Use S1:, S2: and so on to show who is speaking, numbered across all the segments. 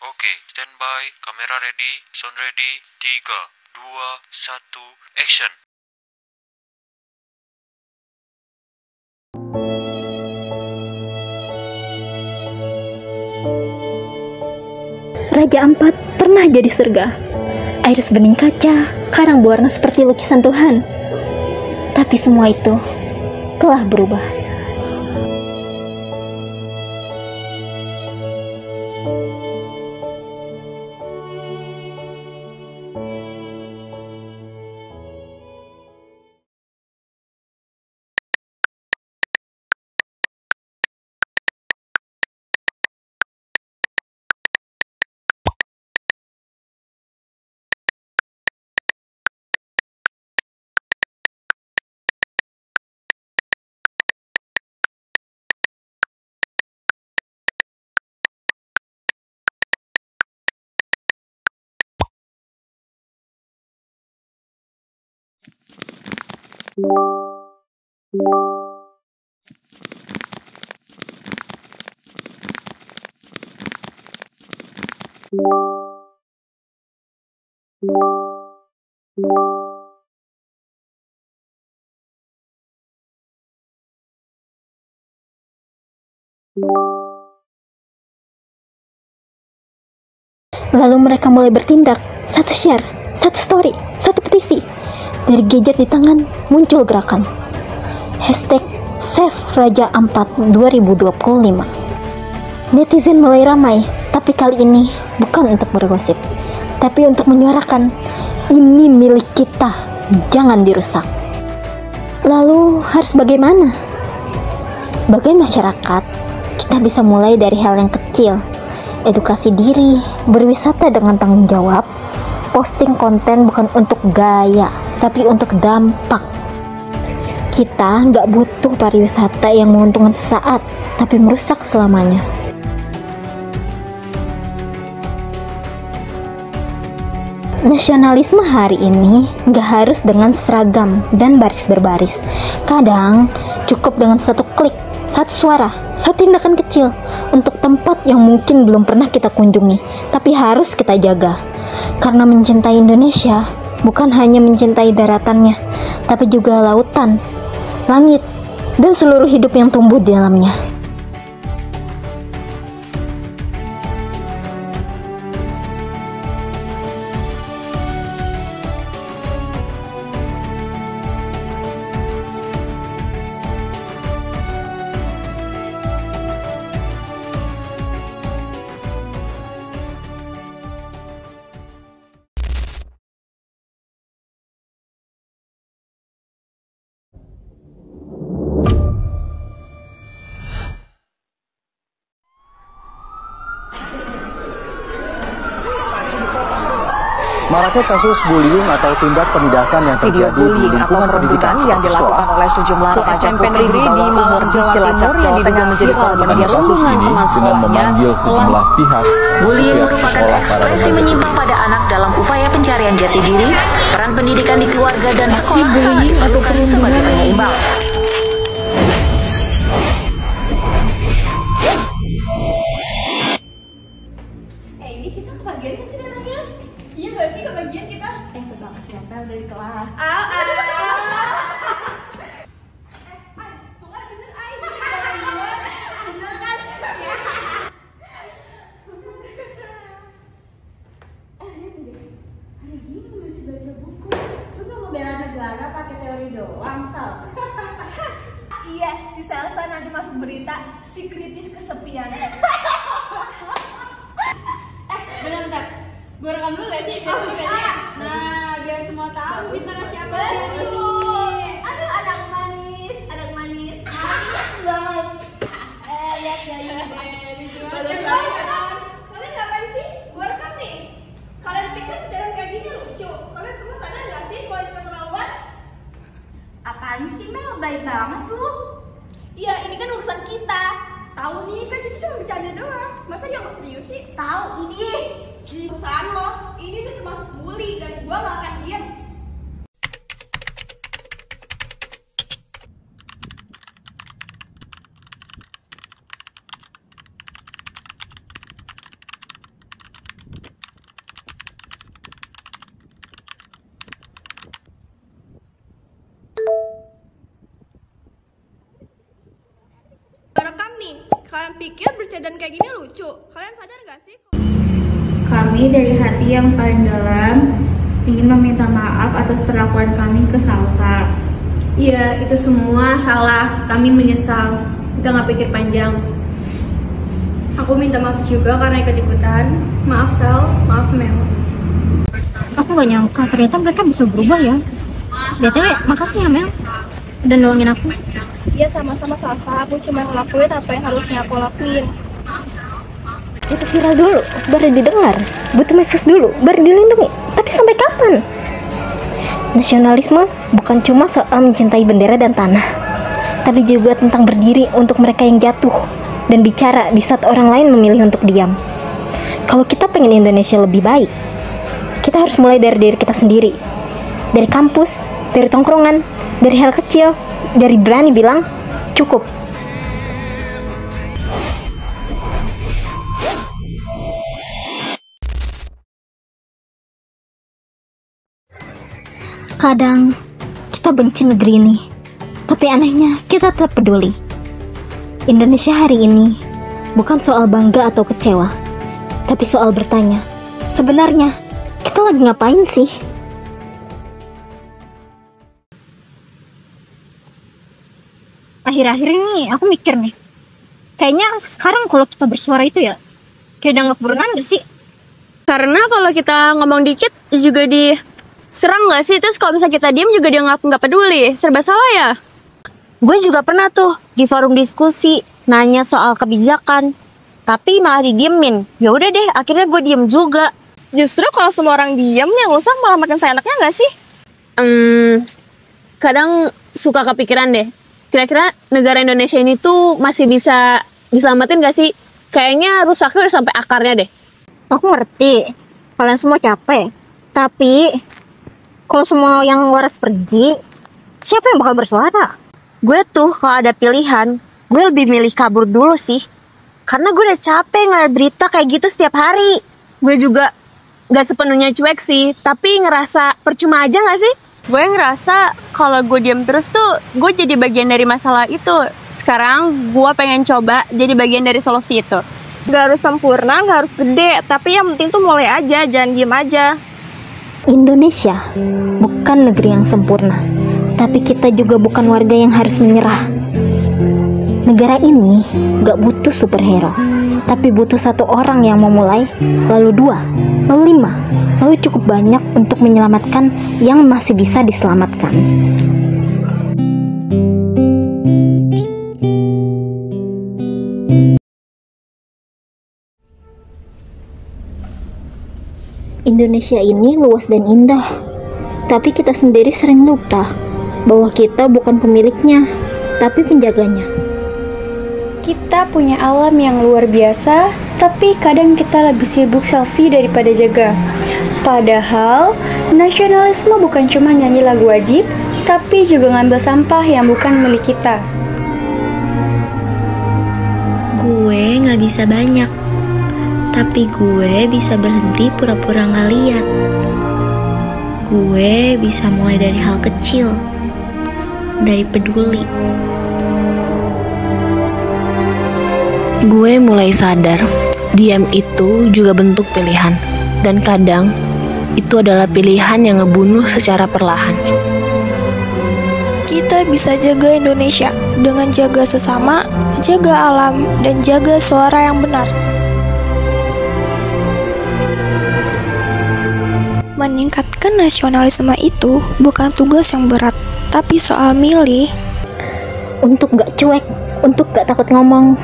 S1: Oke, standby, kamera ready, sound ready, 3, 2, 1, action.
S2: Raja Ampat pernah jadi surga. Air sebening kaca, karang berwarna seperti lukisan Tuhan. Tapi semua itu telah berubah. Lalu mereka mulai bertindak. Satu share, satu story, satu petisi. Dari gadget di tangan muncul gerakan #Save Raja Ampat 2025. Netizen mulai ramai, tapi kali ini bukan untuk bergosip, tapi untuk menyuarakan, ini milik kita, jangan dirusak. Lalu harus bagaimana? Sebagai masyarakat, kita bisa mulai dari hal yang kecil. Edukasi diri, berwisata dengan tanggung jawab, posting konten bukan untuk gaya, tapi untuk dampak. Kita nggak butuh pariwisata yang menguntungkan sesaat, tapi merusak selamanya. Nasionalisme hari ini nggak harus dengan seragam dan baris berbaris. Kadang cukup dengan satu klik, satu suara, satu tindakan kecil untuk tempat yang mungkin belum pernah kita kunjungi, tapi harus kita jaga. Karena mencintai Indonesia bukan hanya mencintai daratannya, tapi juga lautan, langit, dan seluruh hidup yang tumbuh di dalamnya.
S3: Maraknya kasus bullying atau tindak penindasan yang terjadi di lingkungan pendidikan
S4: yang dilakukan oleh sejumlah remaja putri di Malang, Jawa Timur yang diduga menjadi korban
S5: kasus ini dengan memanggil sejumlah pihak.
S4: Bullying merupakan ekspresi menyimpang pada anak dalam upaya pencarian jati diri, peran pendidikan di keluarga dan sekolah sangat diperlukan sebagai penyeimbang.
S6: Ini kita kebagian nggak sih datangnya? Iya nggak sih kebagian kita?
S7: Tebak siapa udah di kelas?
S6: Tuh kan bener bener kan?
S7: Lihat guys, hari gini masih baca buku. Lu nggak mau bela negara pakai teori doang, Sal?
S6: Iya, si Salsa nanti masuk berita si kritis kesepian. Bentar. Gue rekam dulu gak sih? Biar seru gak sih? Nah, biar semua tahu bintara siapa.
S7: Aduh, anak manis, manis banget.
S6: Lihat ya,
S7: Bagus banget kan? Kalian ngapain sih? Gue rekam nih. Kalian pikir bercandaan kayak gini lucu? Kalian semua sadar gak sih kalau itu keterlaluan? Apaan sih Mel? Baik banget lu.
S6: Iya, ini kan urusan kita. Tahu nih, kan kita cuma bercanda doang. Masa dianggap serius sih?
S7: Tahu ini urusan lo. Ini udah termasuk bully dan gue gak akan diam.
S6: Rekam nih, kalian pikir bercandaan kayak gini lucu? Kalian sadar gak sih?
S8: Kami dari hati yang paling dalam ingin meminta maaf atas perlakuan kami ke Salsa.
S6: Iya, itu semua salah. Kami menyesal. Kita nggak pikir panjang. Aku minta maaf juga karena ikut-ikutan. Maaf Sal, maaf Mel.
S2: Aku gak nyangka ternyata mereka bisa berubah ya. BTW, makasih ya Mel udah nolongin aku.
S6: Iya sama-sama Salsa. Aku cuma ngelakuin apa yang harusnya aku lakuin.
S2: Itu viral dulu, baru didengar. Butuh medsos dulu, baru dilindungi. Tapi sampai kapan? Nasionalisme bukan cuma soal mencintai bendera dan tanah, tapi juga tentang berdiri untuk mereka yang jatuh dan bicara di saat orang lain memilih untuk diam. Kalau kita pengen Indonesia lebih baik, kita harus mulai dari diri kita sendiri. Dari kampus, dari tongkrongan, dari hal kecil, dari berani bilang, cukup. Kadang kita benci negeri ini, tapi anehnya kita tetap peduli. Indonesia hari ini bukan soal bangga atau kecewa, tapi soal bertanya, sebenarnya kita lagi ngapain sih? Akhir-akhir ini aku mikir nih, kayaknya sekarang kalau kita bersuara itu ya, kayak udah ngeburunan gak sih?
S9: Karena kalau kita ngomong dikit juga diserang gak sih? Terus kalau misalnya kita diem juga dia nggak peduli. Serba salah ya?
S2: Gue juga pernah tuh di forum diskusi nanya soal kebijakan, tapi malah didiemin. Ya udah deh, akhirnya gue diem juga.
S9: Justru kalau semua orang diem, yang rusak malah makin seenaknya gak sih? Kadang suka kepikiran deh, kira-kira negara Indonesia ini tuh masih bisa diselamatin gak sih? Kayaknya rusaknya udah sampai akarnya deh.
S2: Aku ngerti, kalian semua capek. Tapi kalau semua yang waras pergi, siapa yang bakal bersuara? Gue tuh kalau ada pilihan, gue lebih milih kabur dulu sih. Karena gue udah capek ngeliat berita kayak gitu setiap hari.
S9: Gue juga gak sepenuhnya cuek sih, tapi ngerasa percuma aja gak sih? Gue ngerasa kalau gue diem terus tuh, gue jadi bagian dari masalah itu. Sekarang gue pengen coba jadi bagian dari solusi itu. Gak harus sempurna, gak harus gede, tapi yang penting tuh mulai aja, jangan diem aja.
S2: Indonesia bukan negeri yang sempurna, tapi kita juga bukan warga yang harus menyerah. Negara ini gak butuh superhero, tapi butuh satu orang yang memulai, lalu dua, lalu lima, lalu cukup banyak untuk menyelamatkan yang masih bisa diselamatkan. Indonesia ini luas dan indah, tapi kita sendiri sering lupa bahwa kita bukan pemiliknya, tapi penjaganya.
S10: Kita punya alam yang luar biasa, tapi kadang kita lebih sibuk selfie daripada jaga. Padahal, nasionalisme bukan cuma nyanyi lagu wajib, tapi juga ngambil sampah yang bukan milik kita.
S11: Gue gak bisa banyak, tapi gue bisa berhenti pura-pura gak lihat. Gue bisa mulai dari hal kecil, dari peduli.
S12: Gue mulai sadar, diam itu juga bentuk pilihan. Dan kadang, itu adalah pilihan yang ngebunuh secara perlahan.
S13: Kita bisa jaga Indonesia dengan jaga sesama, jaga alam, dan jaga suara yang benar. Meningkatkan nasionalisme itu bukan tugas yang berat, tapi soal milih.
S2: Untuk gak cuek, untuk gak takut ngomong.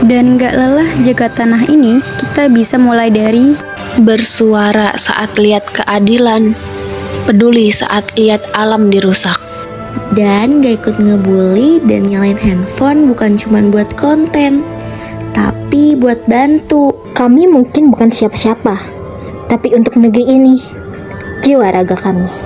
S10: Dan gak lelah jaga tanah ini, kita bisa mulai dari
S12: bersuara saat lihat keadilan, peduli saat lihat alam dirusak.
S11: Dan gak ikut ngebully dan nyalain handphone bukan cuma buat konten, tapi buat bantu.
S2: Kami mungkin bukan siapa-siapa, tapi untuk negeri ini, jiwa raga kami.